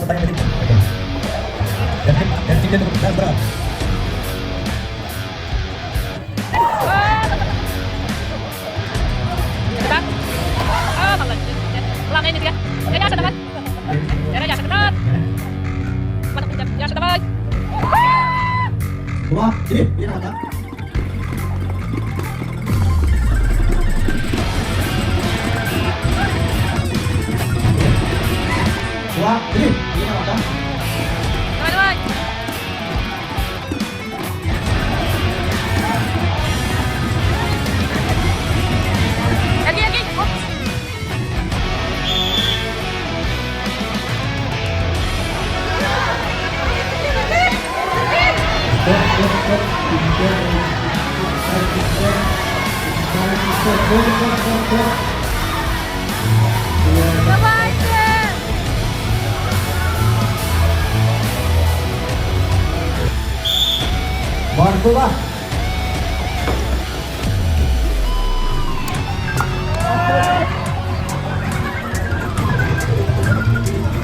tayong galing. Yan tingnan mo, bra. Diba? Ah, malanjut. Ulang ini dia. Ya, sa depan. Ya, sa depan. Patok jam. Ya, sa depan. Wah, ini apa? Wah, ini apa? Teman-teman. Lagi. Oops. Bye-bye. Bantu lah.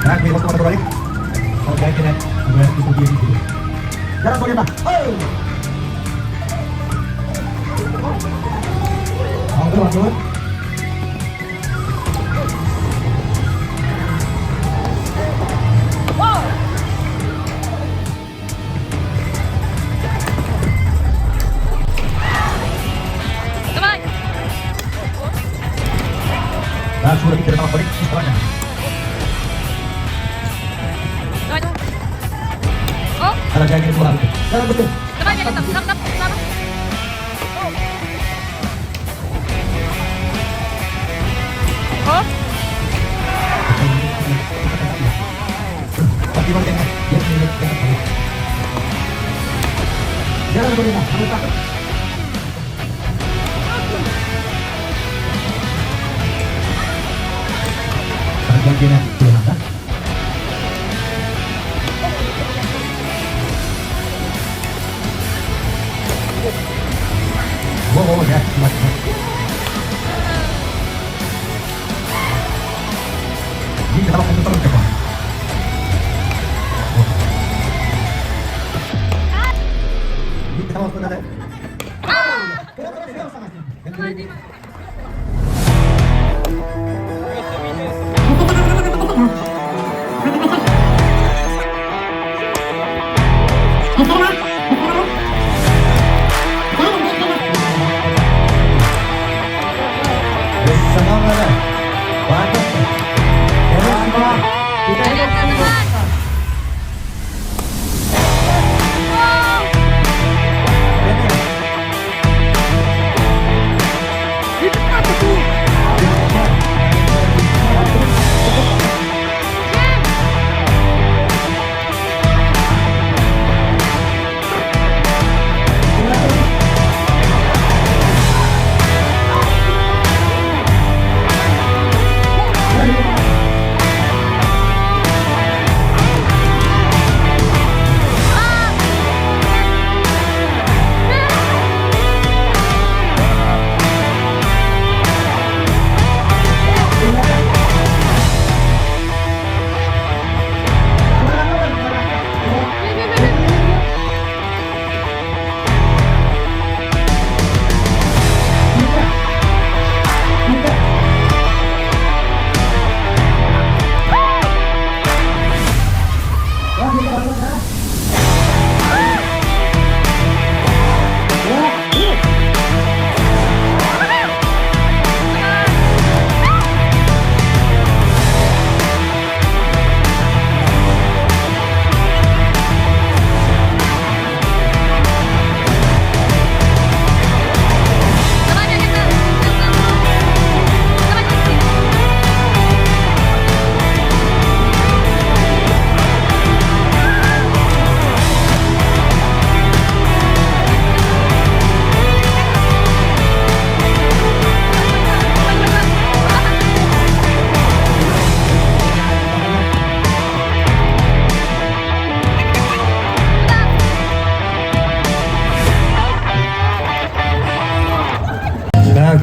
Nah, kita mau balik. Oke, kita bisa begini dulu. Jangan boleh bah. Bantu. Nah, sudah kita dapat balik istilahnya. Oh, Ada kayak gini pula. Jalan betul. teman jangan tap. Oh. Tapi bagaimana? Jalan betul nah, kamu tak. Bagiannya belum ada. Wow, ya, mati. Ini kalau kamu terus coba. Ini kalau sudah ada.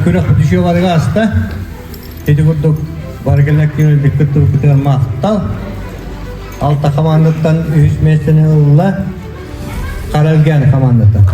Kürek düşüyor var aslında. Dedi kurduk. Bargelek yönü dikkat tutup mahtal. Alta komandotdan uyushmasini qaralgan komandotdan.